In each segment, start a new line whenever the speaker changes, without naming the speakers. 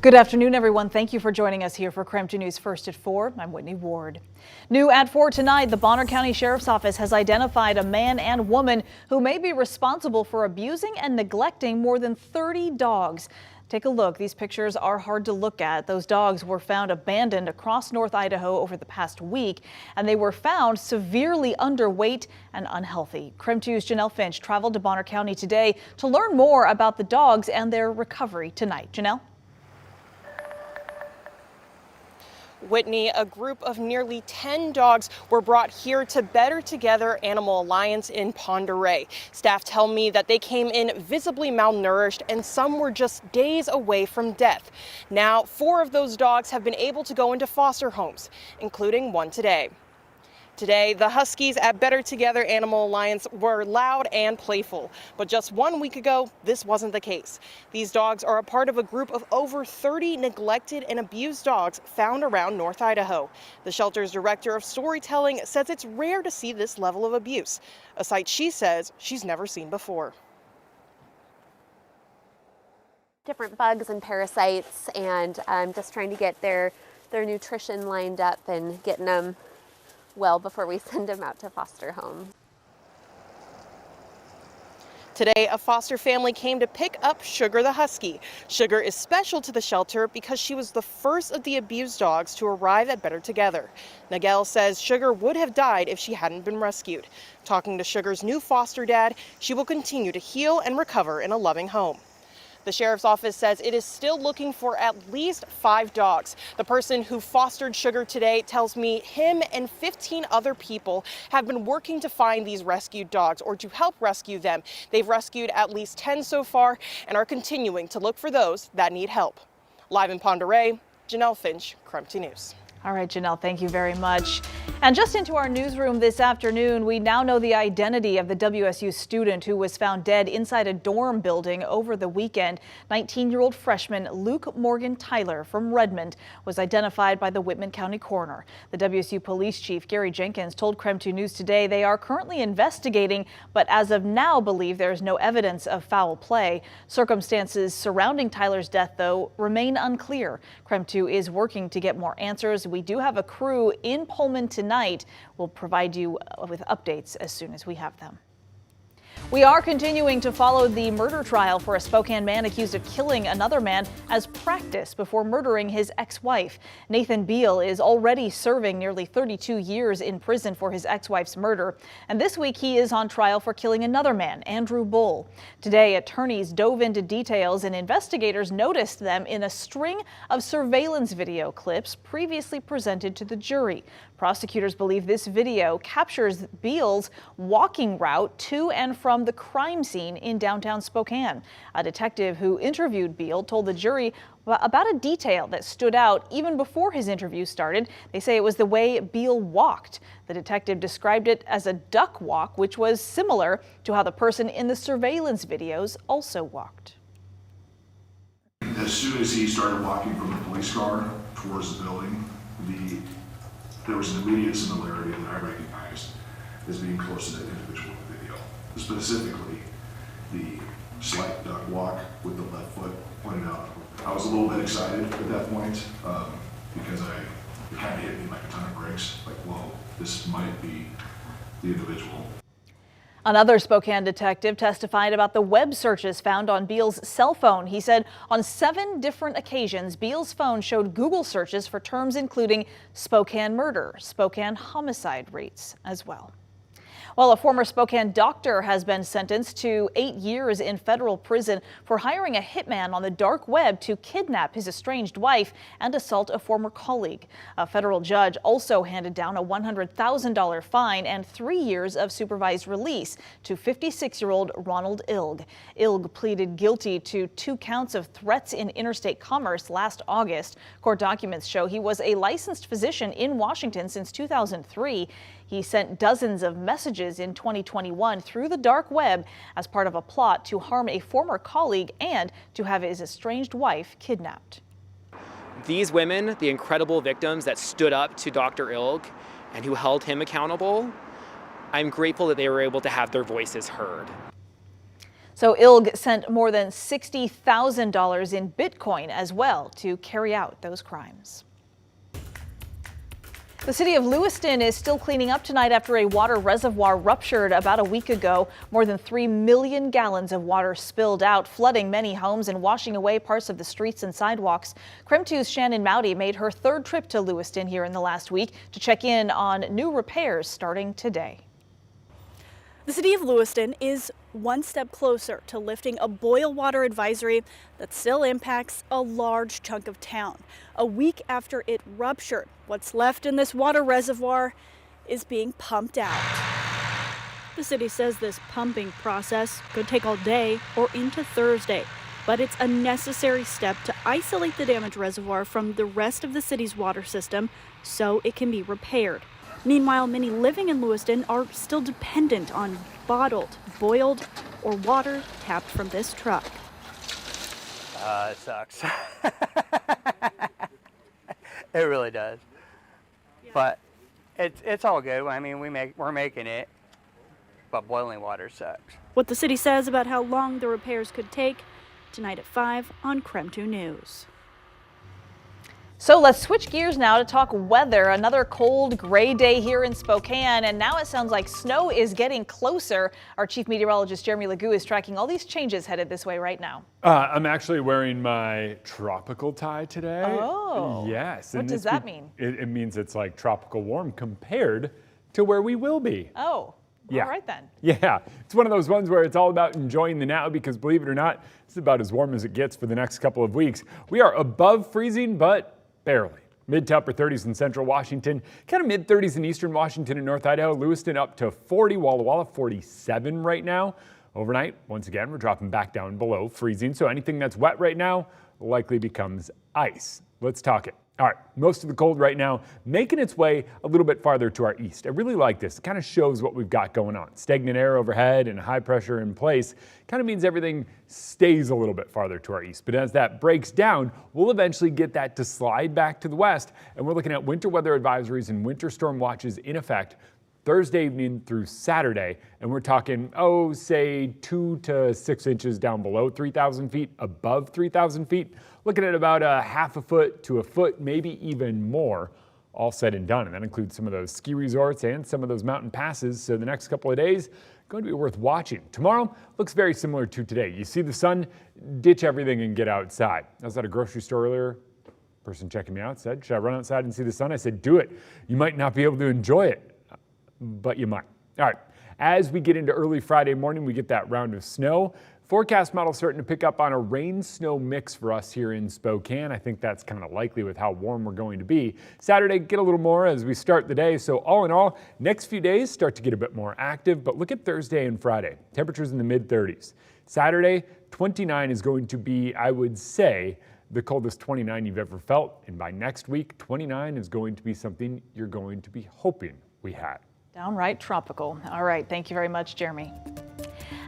Good afternoon, everyone. Thank you for joining us here for KREM 2 News First at 4. I'm Whitney Ward. New at 4 tonight, the Bonner County Sheriff's Office has identified a man and woman who may be responsible for abusing and neglecting more than 30 dogs. Take a look. These pictures are hard to look at. Those dogs were found abandoned across North Idaho over the past week, and they were found severely underweight and unhealthy. KREM 2's Janelle Finch traveled to Bonner County today to learn more about the dogs and their recovery tonight. Janelle?
Whitney, a group of nearly 10 dogs were brought here to Better Together Animal Alliance in Pend Oreille. Staff tell me that they came in visibly malnourished and some were just days away from death. Now, 4 of those dogs have been able to go into foster homes, including one today. Today, the Huskies at Better Together Animal Alliance were loud and playful, but just 1 week ago, this wasn't the case. These dogs are a part of a group of over 30 neglected and abused dogs found around North Idaho. The shelter's director of storytelling says it's rare to see this level of abuse, a sight she says she's never seen before.
Different bugs and parasites, and just trying to get their nutrition lined up and getting them well before we send them out to foster homes.
Today, a foster family came to pick up Sugar the Husky. Sugar is special to the shelter because she was the first of the abused dogs to arrive at Better Together. Nagel says Sugar would have died if she hadn't been rescued. Talking to Sugar's new foster dad, she will continue to heal and recover in a loving home. The sheriff's office says it is still looking for at least 5 dogs. The person who fostered Sugar today tells me him and 15 other people have been working to find these rescued dogs or to help rescue them. They've rescued at least 10 so far and are continuing to look for those that need help. Live in Pend Oreille, Janelle Finch, KREM 2 News.
All right, Janelle, thank you very much. And just into our newsroom this afternoon, we now know the identity of the WSU student who was found dead inside a dorm building over the weekend. 19-year-old freshman Luke Morgan Tyler from Redmond was identified by the Whitman County coroner. The WSU police chief, Gary Jenkins, told KREM 2 News today they are currently investigating, but as of now believe there is no evidence of foul play. Circumstances surrounding Tyler's death, though, remain unclear. KREM 2 is working to get more answers. We do have a crew in Pullman tonight. We'll provide you with updates as soon as we have them. We are continuing to follow the murder trial for a Spokane man accused of killing another man as practice before murdering his ex-wife. Nathan Beal is already serving nearly 32 years in prison for his ex-wife's murder. And this week he is on trial for killing another man, Andrew Bull. Today, attorneys dove into details and investigators noticed them in a string of surveillance video clips previously presented to the jury. Prosecutors believe this video captures Beal's walking route to and from the crime scene in downtown Spokane. A detective who interviewed Beal told the jury about a detail that stood out even before his interview started. They say it was the way Beal walked. The detective described it as a duck walk, which was similar to how the person in the surveillance videos also walked.
As soon as he started walking from the police car towards the building, there was an immediate similarity that I recognized as being close to that individual in the video. Specifically, the slight duck walk with the left foot pointed out. I was a little bit excited at that point because it kind of hit me like a ton of bricks. Like, whoa, this might be the individual.
Another Spokane detective testified about the web searches found on Beal's cell phone. He said on 7 different occasions, Beal's phone showed Google searches for terms including Spokane murder, Spokane homicide rates as well. Well, a former Spokane doctor has been sentenced to 8 years in federal prison for hiring a hitman on the dark web to kidnap his estranged wife and assault a former colleague. A federal judge also handed down a $100,000 fine and 3 years of supervised release to 56-year-old Ronald Ilg. Ilg pleaded guilty to 2 counts of threats in interstate commerce last August. Court documents show he was a licensed physician in Washington since 2003. He sent dozens of messages in 2021 through the dark web as part of a plot to harm a former colleague and to have his estranged wife kidnapped.
These women, the incredible victims that stood up to Dr. Ilg and who held him accountable, I'm grateful that they were able to have their voices heard.
So ILG sent more than $60,000 in Bitcoin as well to carry out those crimes. The city of Lewiston is still cleaning up tonight after a water reservoir ruptured about a week ago. More than 3 million gallons of water spilled out, flooding many homes and washing away parts of the streets and sidewalks. KREM 2's Shannon Mowdy made her third trip to Lewiston here in the last week to check in on new repairs starting today.
The city of Lewiston is one step closer to lifting a boil water advisory that still impacts a large chunk of town. A week after it ruptured, what's left in this water reservoir is being pumped out. The city says this pumping process could take all day or into Thursday, but it's a necessary step to isolate the damaged reservoir from the rest of the city's water system so it can be repaired. Meanwhile, many living in Lewiston are still dependent on bottled, boiled, or water tapped from this truck.
It sucks. It really does. Yeah. But it's all good. I mean, we're making it, but boiling water sucks.
What the city says about how long the repairs could take, tonight at 5 on KREM 2 News.
So let's switch gears now to talk weather. Another cold, gray day here in Spokane, and now it sounds like snow is getting closer. Our chief meteorologist Jeremy Legoo is tracking all these changes headed this way right now.
I'm actually wearing my tropical tie today.
Oh,
yes.
What does that mean?
It means it's like tropical warm compared to where we will be.
Oh,
yeah.
All right then.
Yeah, it's one of those ones where it's all about enjoying the now because believe it or not, it's about as warm as it gets for the next couple of weeks. We are above freezing, but barely. Mid to upper 30s in central Washington, kind of mid 30s in eastern Washington and North Idaho. Lewiston up to 40, Walla Walla 47 right now. Overnight, once again, we're dropping back down below freezing. So anything that's wet right now likely becomes ice. Let's talk it. All right, most of the cold right now making its way a little bit farther to our east. I really like this. It kind of shows what we've got going on. Stagnant air overhead and high pressure in place kind of means everything stays a little bit farther to our east. But as that breaks down, we'll eventually get that to slide back to the west. And we're looking at winter weather advisories and winter storm watches in effect Thursday evening through Saturday, and we're talking, say 2 to 6 inches down below 3,000 feet, above 3,000 feet, looking at about a half a foot to a foot, maybe even more, all said and done. And that includes some of those ski resorts and some of those mountain passes. So the next couple of days, going to be worth watching. Tomorrow looks very similar to today. You see the sun, ditch everything and get outside. I was at a grocery store earlier. Person checking me out said, should I run outside and see the sun? I said, do it. You might not be able to enjoy it, but you might. All right, as we get into early Friday morning, we get that round of snow. Forecast model starting to pick up on a rain-snow mix for us here in Spokane. I think that's kind of likely with how warm we're going to be. Saturday, get a little more as we start the day. So all in all, next few days start to get a bit more active, but look at Thursday and Friday. Temperatures in the mid-30s. Saturday, 29 is going to be, I would say, the coldest 29 you've ever felt. And by next week, 29 is going to be something you're going to be hoping we had.
Downright tropical. All right, thank you very much, Jeremy.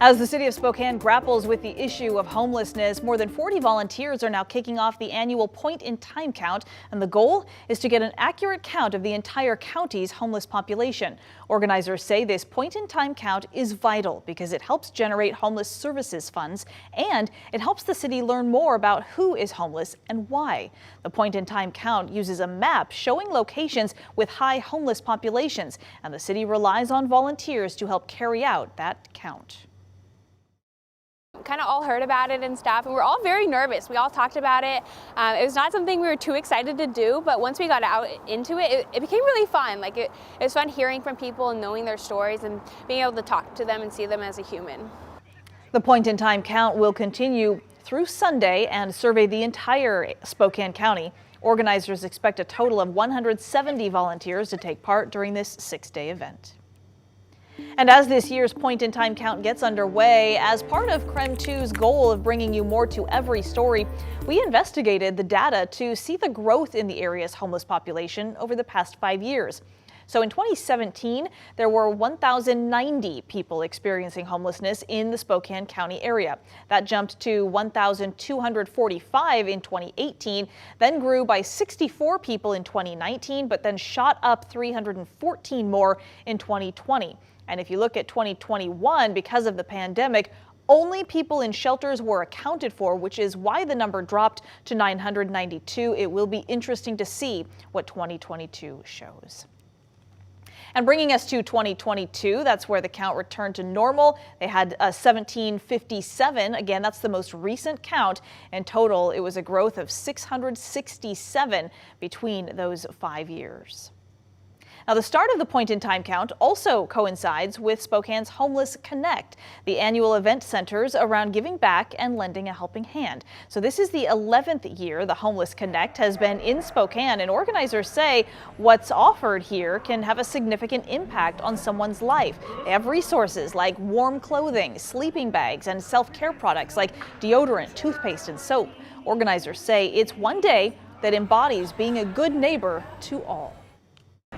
As the city of Spokane grapples with the issue of homelessness, more than 40 volunteers are now kicking off the annual point-in-time count, and the goal is to get an accurate count of the entire county's homeless population. Organizers say this point-in-time count is vital because it helps generate homeless services funds, and it helps the city learn more about who is homeless and why. The point-in-time count uses a map showing locations with high homeless populations, and the city relies on volunteers to help carry out that count.
Kind of all heard about it and stuff, and we're all very nervous. We all talked about it. It was not something we were too excited to do, but once we got out into it, it became really fun. Like it was fun hearing from people and knowing their stories and being able to talk to them and see them as a human.
The point-in-time count will continue through Sunday and survey the entire Spokane County. Organizers expect a total of 170 volunteers to take part during this 6-day event. And as this year's point-in-time count gets underway, as part of KREM 2's goal of bringing you more to every story, we investigated the data to see the growth in the area's homeless population over the past 5 years. So in 2017, there were 1,090 people experiencing homelessness in the Spokane County area. That jumped to 1,245 in 2018, then grew by 64 people in 2019, but then shot up 314 more in 2020. And if you look at 2021, because of the pandemic, Only people in shelters were accounted for, which is why the number dropped to 992. It will be interesting to see what 2022 shows. And bringing us to 2022, that's where the count returned to normal. They had 1757. Again, that's the most recent count. In total, it was a growth of 667 between those 5 years. Now, the start of the point-in-time count also coincides with Spokane's Homeless Connect. The annual event centers around giving back and lending a helping hand. So this is the 11th year the Homeless Connect has been in Spokane, and organizers say what's offered here can have a significant impact on someone's life. They have resources like warm clothing, sleeping bags, and self-care products like deodorant, toothpaste, and soap. Organizers say it's one day that embodies being a good neighbor to all.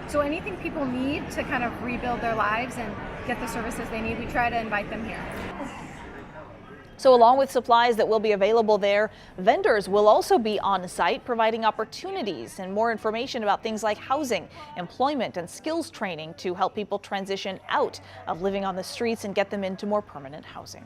So anything people need to kind of rebuild their lives and get the services they need, we try to invite them here.
So along with supplies that will be available there, vendors will also be on site providing opportunities and more information about things like housing, employment, and skills training to help people transition out of living on the streets and get them into more permanent housing.